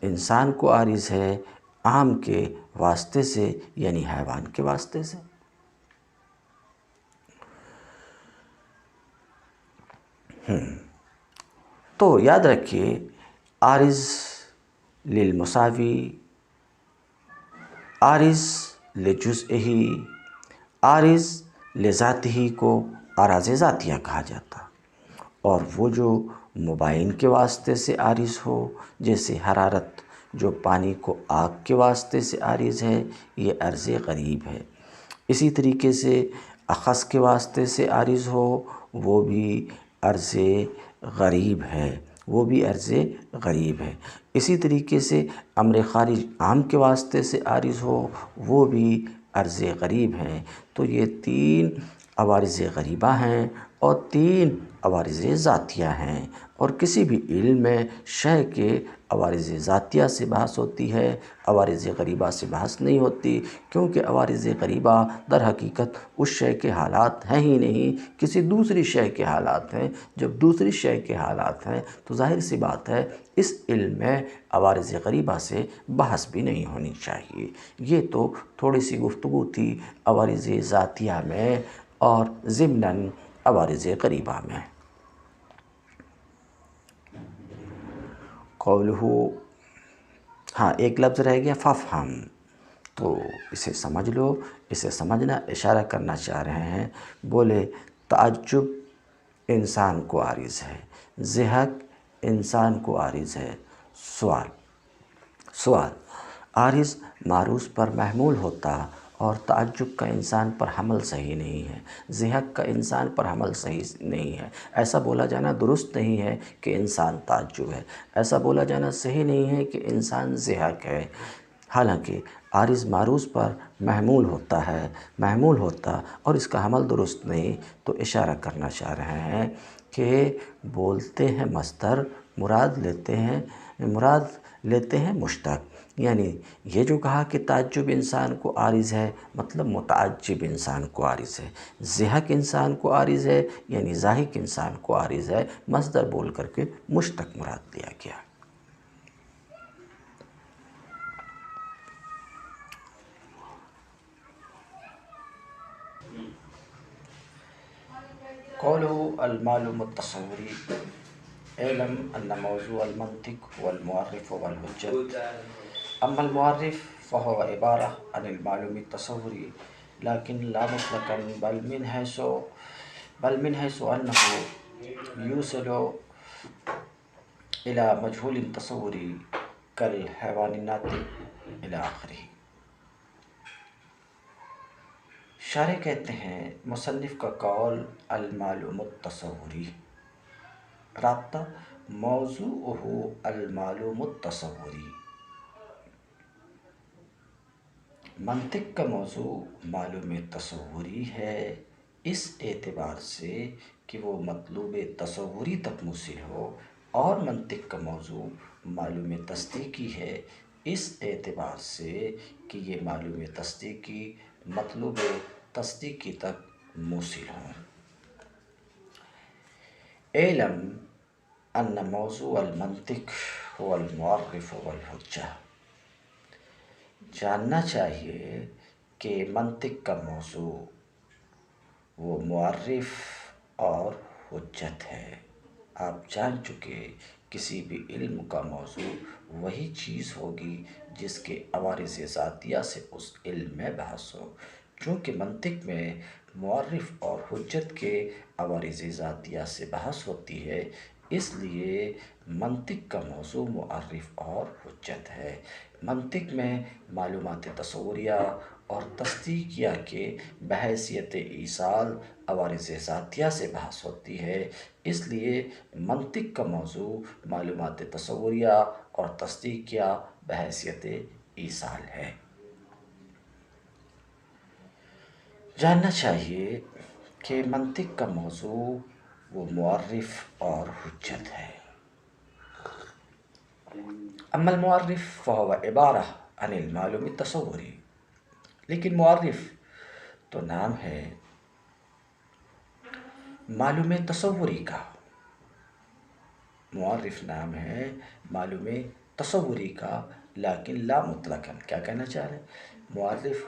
انسان کو عارض ہے عام کے واسطے سے، یعنی حیوان کے واسطے سے۔ تو یاد رکھیے، عارض للمساوی، عارض لجزئہ، عارض لذاتہ کو اعراض ذاتیہ کہا جاتا، اور وہ جو مباین کے واسطے سے عارض ہو، جیسے حرارت جو پانی کو آگ کے واسطے سے عارض ہے، یہ عرض غریب ہے۔ اسی طریقے سے اخص کے واسطے سے عارض ہو، وہ بھی عرض غریب ہے، اسی طریقے سے امر خارج عام کے واسطے سے عارض ہو، وہ بھی عرض غریب ہیں۔ تو یہ 3 عوارض غریبہ ہیں اور 3 عوارض ذاتیہ ہیں، اور کسی بھی علم میں شے کے عوارض ذاتیہ سے بحث ہوتی ہے، عوارض غریبہ سے بحث نہیں ہوتی، کیونکہ عوارض غریبہ در حقیقت اس شے کے حالات ہیں ہی نہیں، کسی دوسری شے کے حالات ہیں۔ جب دوسری شے کے حالات ہیں تو ظاہر سی بات ہے اس علم میں عوارض غریبہ سے بحث بھی نہیں ہونی چاہیے۔ یہ تو تھوڑی سی گفتگو تھی عوارض ذاتیہ میں اور ضمناً عوارض غریبہ میں۔ قولہ، ہاں ایک لفظ رہ گیا فافہم، تو اسے سمجھ لو، اسے سمجھنا اشارہ کرنا چاہ رہے ہیں، بولے تعجب انسان کو عارض ہے، ضحک انسان کو عارض ہے۔ سوال عارض معروض پر محمول ہوتا اور تعجب کا انسان پر حمل صحیح نہیں ہے، ضحک کا انسان پر حمل صحیح نہیں ہے، ایسا بولا جانا درست نہیں ہے کہ انسان تعجب ہے، ایسا بولا جانا صحیح نہیں ہے کہ انسان ضحک ہے۔ حالانکہ عارض معروض پر محمول ہوتا اور اس کا حمل درست نہیں، تو اشارہ کرنا چاہ رہے ہیں کہ بولتے ہیں مصدر، مراد لیتے ہیں مشتق۔ یعنی یہ جو کہا کہ تعجب انسان کو عارض ہے، مطلب متعجب انسان کو عارض ہے۔ ضحک انسان کو عارض ہے، یعنی ضاحک انسان کو عارض ہے، مصدر بول کر کے مشتق مراد لیا گیا۔ قوله المعلوم التصوری اعلم ان موضوع المنطق هو المعرف والحجة اما المعرف فهو عبارة عن المعلوم التصوری لكن لا مطلقا بل من حيث انه يوصل الى مجهول تصوری كالحيوان الناطق الى آخره۔ شارح کہتے ہیں مصنف کا قول المعلوم التصوری، رابطہ موضوعہ المعلوم التصوری، منطق کا موضوع معلوم تصوری ہے اس اعتبار سے کہ وہ مطلوب تصوری تک موصل ہو، اور منطق کا موضوع معلوم تصدیقی ہے اس اعتبار سے کہ یہ معلوم تصدیقی مطلوب تصدیقی تک موصل ہوں۔ اعلم ان موضوع المنطق هو المعرف والحجہ، جاننا چاہیے کہ منطق کا موضوع وہ معرف اور حجت ہے۔ آپ جان چکے کسی بھی علم کا موضوع وہی چیز ہوگی جس کے عوارض ذاتیہ سے اس علم میں بحث ہو۔ چونکہ منطق میں معرف اور حجت کے عوارض ذاتیہ سے بحث ہوتی ہے، اس لیے منطق کا موضوع معرف اور حجت ہے۔ منطق میں معلومات تصوریہ اور تصدیقیہ کے بحیثیت ایصال عوارض ذاتیہ سے بحث ہوتی ہے، اس لیے منطق کا موضوع معلومات تصوریہ اور تصدیقیہ بحیثیت ایصال ہے۔ جاننا چاہیے کہ منطق کا موضوع وہ معرف اور حجت ہے۔ اما المعرف فهو عبارہ عن المعلوم التصوری، لیکن معرف تو نام ہے معلوم تصوری کا، معرف نام ہے معلوم تصوری کا، لیکن لا مطلقاً، کیا کہنا چاہ رہے ہیں؟ معرف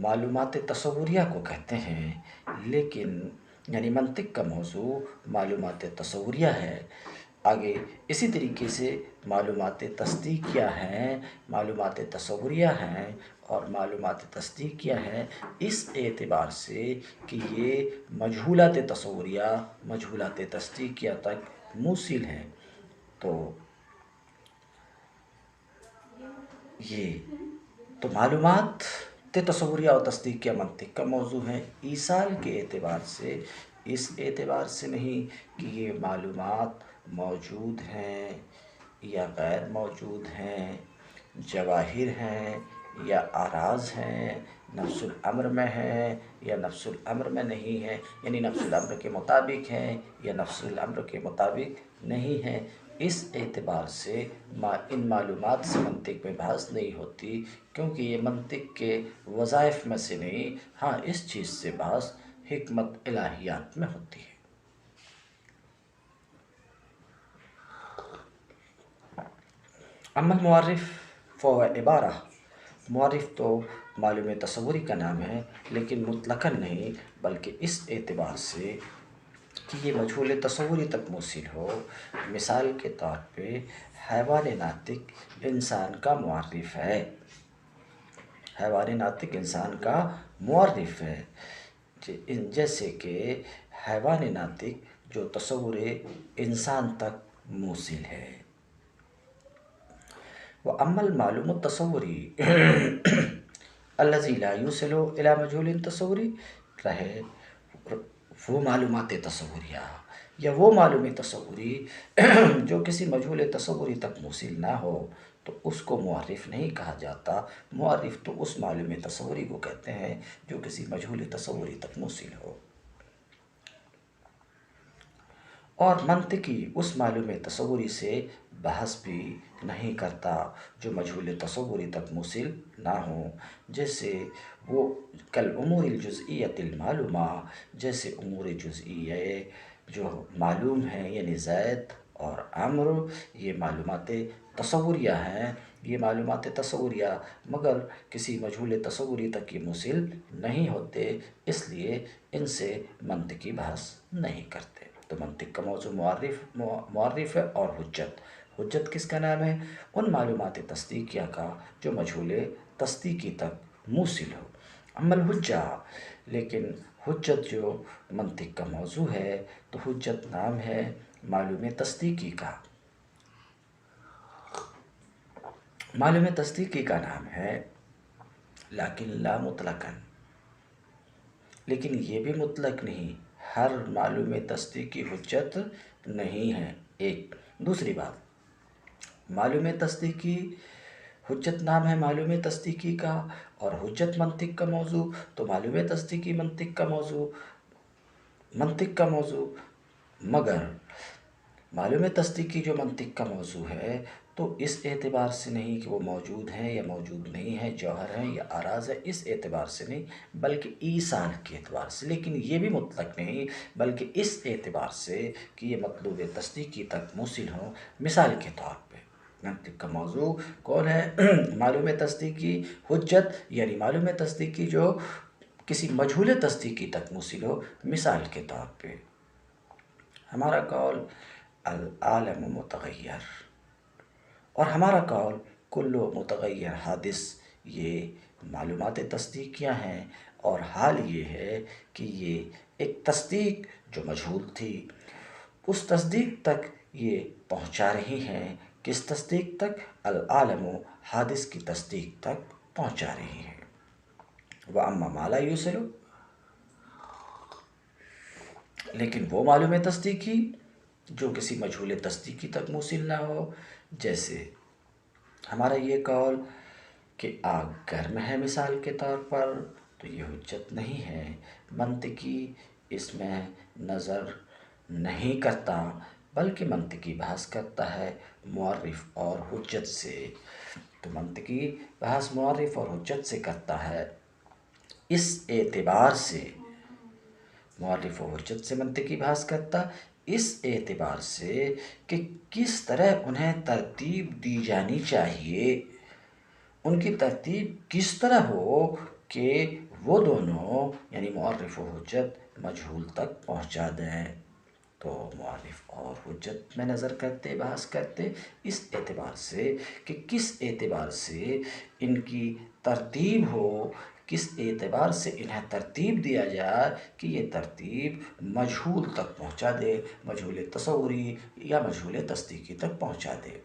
معلومات تصوریہ کو کہتے ہیں، لیکن یعنی منطق کا موضوع معلومات تصوریہ ہے۔ آگے اسی طریقے سے معلومات تصدیقیہ ہیں، معلومات تصوریہ ہیں اور معلومات تصدیقیہ ہیں اس اعتبار سے کہ یہ مجہولات تصوریہ مجہولات تصدیقیہ تک موصل ہیں۔ تو معلومات تصوریہ اور تصدیقیہ منطق کا موضوع ہے، ایصال کے اعتبار سے، اس اعتبار سے نہیں کہ یہ معلومات موجود ہیں یا غیر موجود ہیں، جواہر ہیں یا اعراض ہیں، نفس الامر میں ہیں یا نفس الامر میں نہیں ہیں، یعنی نفس الامر کے مطابق ہیں یا نفس الامر کے مطابق نہیں ہیں، اس اعتبار سے ان معلومات سے منطق میں بحث نہیں ہوتی، کیونکہ یہ منطق کے وظائف میں سے نہیں، ہاں اس چیز سے بحث حکمت الہیات میں ہوتی ہے۔ اما المعرف فهو عبارہ، معرف تو معلوم تصوری کا نام ہے، لیکن مطلقاً نہیں بلکہ اس اعتبار سے کہ یہ مجہول تصوری تک موصل ہو۔ مثال کے طور پہ حیوان ناطق انسان کا معرف ہے، حیوان ناطق انسان کا معرف ہے، جیسے کہ حیوان ناطق جو تصور انسان تک موصل ہے۔ وَأَمَّا الْمَعْلُومُ التَّصَوُّرِي الَّذِي لَا يُوصِلُ إِلَى مَجْهُولٍ تصوری، رہے وہ معلومات تصوریہ یا وہ معلوم تصوری جو کسی مجہول تصوری تک موصل نہ ہو، تو اس کو معرف نہیں کہا جاتا۔ معرف تو اس معلوم تصوری کو کہتے ہیں جو کسی مجہول تصوری تک موصل ہو۔ اور منطقی اس معلوم تصوری سے بحث بھی نہیں کرتا جو مجہول تصوری تک موصل نہ ہوں، جیسے وہ کل امور الجزئیت المعلومہ، جیسے امور جزئیہ جو معلوم ہیں، یعنی زید اور عمر، یہ معلومات تصوریہ ہیں، یہ معلومات تصوریہ مگر کسی مجہول تصوری تک یہ موصل نہیں ہوتے، اس لیے ان سے منطقی بحث نہیں کرتے۔ تو منطق کا موضوع معرف ہے اور حجت۔ حجت کس کا نام ہے؟ ان معلومات تصدیقیہ کا جو مجہول تصدیقی تک موصل ہو۔ اما الحجہ، لیکن حجت جو منطق کا موضوع ہے تو حجت نام ہے معلوم تصدیقی کا۔ معلوم تصدیقی کا نام ہے، لیکن لا مطلقاً، لیکن یہ بھی مطلق نہیں، ہر معلوم تصدیقی حجت نہیں ہے۔ ایک دوسری بات، معلوم تصدیقی حجت نام ہے معلوم تصدیقی کا، اور حجت منطق کا موضوع، تو معلوم تصدیقی منطق کا موضوع مگر معلوم تصدیقی جو منطق کا موضوع ہے تو اس اعتبار سے نہیں کہ وہ موجود ہیں یا موجود نہیں ہے، جوہر ہیں یا اعراض ہے، اس اعتبار سے نہیں بلکہ ایصال کے اعتبار سے، لیکن یہ بھی مطلق نہیں بلکہ اس اعتبار سے کہ یہ مطلوب تصدیقی تک موصل ہوں۔ مثال کے طور پہ منطق کا موضوع کون ہے؟ معلوم تصدیقی حجت، یعنی معلوم تصدیقی جو کسی مجہول تصدیقی تک موصل ہو۔ مثال کے طور پہ ہمارا قول العالم متغیر، اور ہمارا قول کل متغیر حادث، یہ معلومات تصدیقیہ ہیں، اور حال یہ ہے کہ یہ ایک تصدیق جو مجہول تھی اس تصدیق تک یہ پہنچا رہی ہیں۔ کس تصدیق تک؟ العالم حادث کی تصدیق تک پہنچا رہی ہیں۔ وَأَمَّا مَا لَا يُوصِلُ، لیکن وہ معلوم تصدیقی جو کسی مجہول تصدیقی تک موصل نہ ہو، جیسے ہمارا یہ قول کہ آگ گرم ہے مثال کے طور پر، تو یہ حجت نہیں ہے۔ منطقی اس میں نظر نہیں کرتا بلکہ منطقی بحث کرتا ہے معرف اور حجت سے۔ تو منطقی بحث معرف اور حجت سے کرتا ہے، اس اعتبار سے معرف و حجت سے منطقی بحث کرتا، اس اعتبار سے کہ کس طرح انہیں ترتیب دی جانی چاہیے، ان کی ترتیب کس طرح ہو کہ وہ دونوں یعنی معرف و حجت مجہول تک پہنچا دیں۔ تو معرف اور حجت میں نظر کرتے بحث کرتے اس اعتبار سے کہ کس اعتبار سے ان کی ترتیب ہو، کس اعتبار سے انہیں ترتیب دیا جائے کہ یہ ترتیب مجہول تک پہنچا دے، مجہول تصوری یا مجہول تصدیقی تک پہنچا دے۔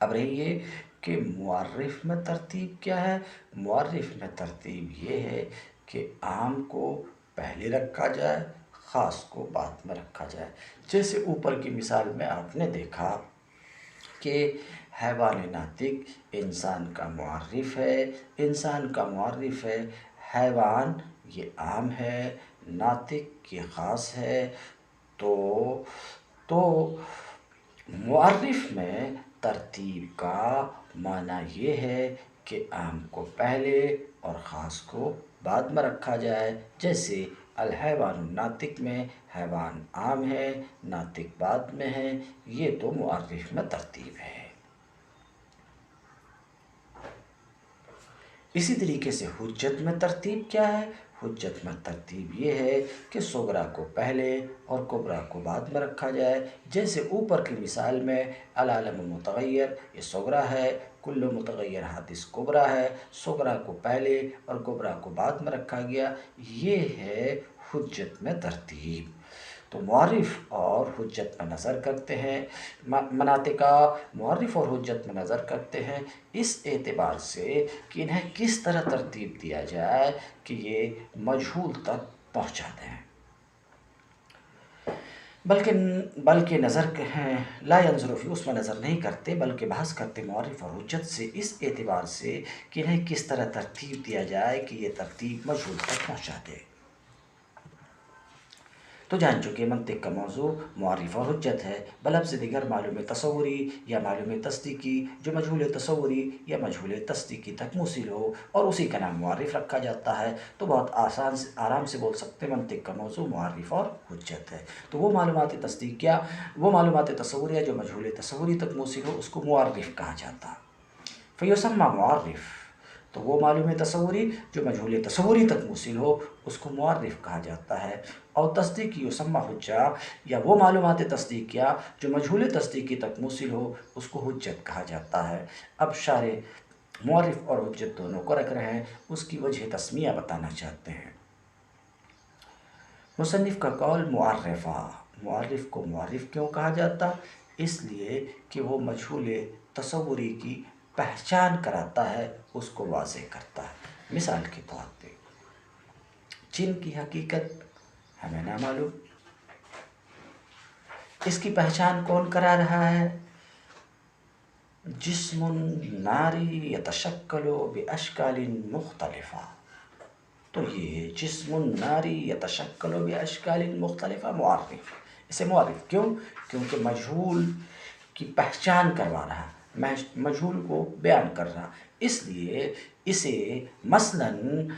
اب رہی یہ کہ معرف میں ترتیب کیا ہے؟ معرف میں ترتیب یہ ہے کہ عام کو پہلے رکھا جائے، خاص کو بعد میں رکھا جائے۔ جیسے اوپر کی مثال میں آپ نے دیکھا کہ حیوان ناطق انسان کا معرف ہے، انسان کا معرف ہے، حیوان یہ عام ہے، ناطق یہ خاص ہے۔ تو معرف میں ترتیب کا معنی یہ ہے کہ عام کو پہلے اور خاص کو بعد میں رکھا جائے۔ جیسے الحیوان الناطق میں حیوان عام ہے، ناطق بعد میں ہے، یہ تو معرف میں ترتیب ہے۔ اسی طریقے سے حجت میں ترتیب کیا ہے؟ حجت میں ترتیب یہ ہے کہ صغریٰ کو پہلے اور کبریٰ کو بعد میں رکھا جائے۔ جیسے اوپر کی مثال میں العالم متغیر یہ صغریٰ ہے، کل متغیر حادث کبریٰ ہے، صغریٰ کو پہلے اور کبریٰ کو بعد میں رکھا گیا، یہ ہے حجت میں ترتیب۔ تو معرف اور حجت میں نظر کرتے ہیں، مناطقہ معرف اور حجت میں نظر کرتے ہیں اس اعتبار سے کہ انہیں کس طرح ترتیب دیا جائے کہ یہ مجہول تک پہنچا دیں، بلکہ نظر لا ينظر فی، اس میں نظر نہیں کرتے بلکہ بحث کرتے معرف اور حجت سے اس اعتبار سے کہ انہیں کس طرح ترتیب دیا جائے کہ یہ ترتیب مجہول تک پہنچا دے۔ تو جان چکے منطق کا موضوع معرف اور حجت ہے، بلفظ دیگر معلوم تصوری یا معلوم تصدیقی جو مجہول تصوری یا مجہول تصدیقی تک موصل ہو اور اسی کا نام معرف رکھا جاتا ہے۔ تو بہت آرام سے بول سکتے ہیں منطق کا موضوع معرف اور حجت ہے۔ تو وہ معلومات تصوریہ جو مجہول تصوری تک موصل ہو اس کو معرف کہا جاتا ہے۔ فیسمى معرف، تو وہ معلوم تصوری جو مجہول تصوری تک موصل ہو اس کو معرف کہا جاتا ہے۔ اور تصدیقی یسمى حجہ، یا وہ معلومات تصدیقیہ جو مجہول تصدیقی تک موصل ہو اس کو حجت کہا جاتا ہے۔ اب شارح معرف اور حجت دونوں کو رکھ رہے ہیں، اس کی وجہ تسمیہ بتانا چاہتے ہیں۔ مصنف کا قول معرف کو معرف کیوں کہا جاتا؟ اس لیے کہ وہ مجہول تصوری کی پہچان کراتا ہے، اس کو واضح کرتا ہے۔ مثال کے طور پہ جن کی حقیقت ہمیں نہ معلوم، اس کی پہچان کون کرا رہا ہے؟ جسم ناری یتشکل باشکال مختلفہ، تو یہ جسم ناری یتشکل باشکال مختلفہ معرف، اسے معرف کیوں؟ کیونکہ مجہول کی پہچان کروا رہا، مجہول کو بیان کر رہا، اس لیے اسے مثلاً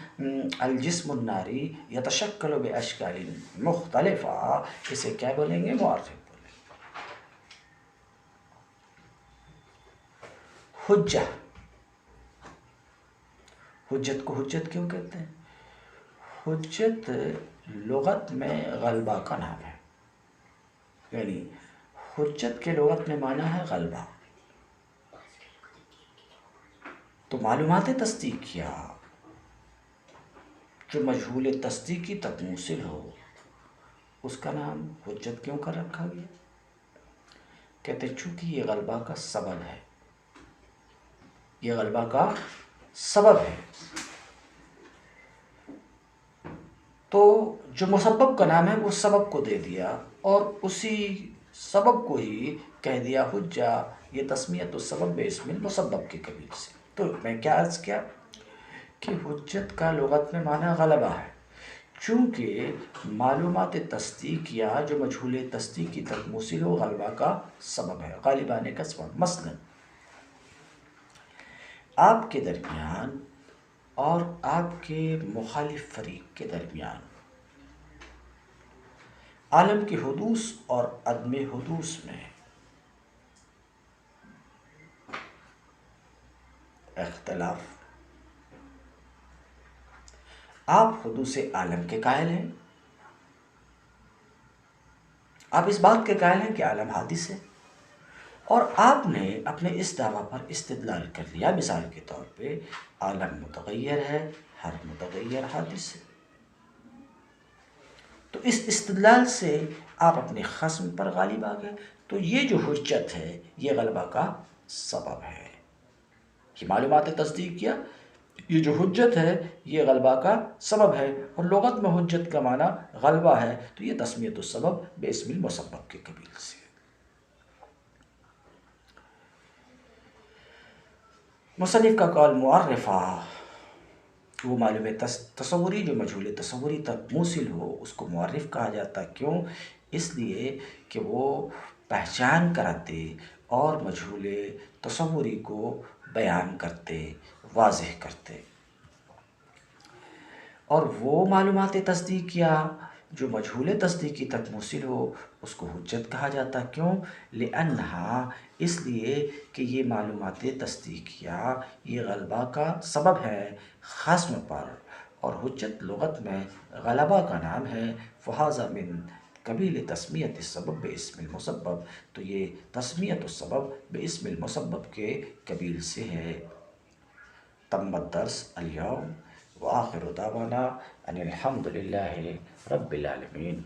الجسم الناری یتشکل باشکال مختلفہ، اسے کیا بولیں گے؟ معرف بولیں گے۔ حجہ، حجت کو حجت کیوں کہتے ہیں؟ حجت لغت میں غلبہ کا نام ہے، یعنی حجت کے لغت میں معنی ہے غلبہ۔ تو معلومات تصدیقیہ جو مجہول تصدیقی تک موصل ہو اس کا نام حجت کیوں کر رکھا گیا؟ کہتے چونکہ یہ غلبہ کا سبب ہے، یہ غلبہ کا سبب ہے، تو جو مسبب کا نام ہے وہ سبب کو دے دیا اور اسی سبب کو ہی کہہ دیا حجہ، یہ تسمیت السبب باسم المسبب کے قبیل سے۔ تو میں کیا عرض کیا کہ حجت کا لغت میں معنی غلبہ ہے، چونکہ معلومات تصدیقیہ جو مجہول تصدیقی تک موصل ہو غلبہ کا سبب ہے، غالب آنے کا سبب۔ مثلاً آپ کے درمیان اور آپ کے مخالف فریق کے درمیان عالم کے حدوث اور عدم حدوث میں اختلاف، آپ حدوث عالم کے قائل ہیں، آپ اس بات کے قائل ہیں کہ عالم حادث ہے، اور آپ نے اپنے اس دعویٰ پر استدلال کر لیا، مثال کے طور پہ عالم متغیر ہے، ہر متغیر حادث ہے، تو اس استدلال سے آپ اپنے خصم پر غالب آ گئے، تو یہ جو حجت ہے یہ غلبہ کا سبب ہے۔ یہ معلومات تصدیقیہ یہ جو حجت ہے یہ غلبہ کا سبب ہے، اور لغت میں حجت کا معنی غلبہ ہے، تو یہ تسمیت السبب باسم المسبب کے قبیل سے۔ مصنف کا قول معرفہ وہ معلوم تصوری جو مجہول تصوری تک موصل ہو اس کو معرف کہا جاتا، کیوں؟ اس لیے کہ وہ پہچان کراتے اور مجہول تصوری کو بیان کرتے، واضح کرتے۔ اور وہ معلومات تصدیقیہ جو مجہول تصدیقی تک موصل ہو اس کو حجت کہا جاتا، کیوں؟ لأنہا، اس لیے کہ یہ معلومات تصدیقیہ یہ غلبہ کا سبب ہے خصم پر، اور حجت لغت میں غلبہ کا نام ہے، فہذا من قبیل تسمیت السبب باسم المسبب، تو یہ تسمیت السبب باسم المسبب کے قبیل سے ہے۔ تم الدرس اليوم وآخر دعوانا ان الحمد للہ رب العالمین۔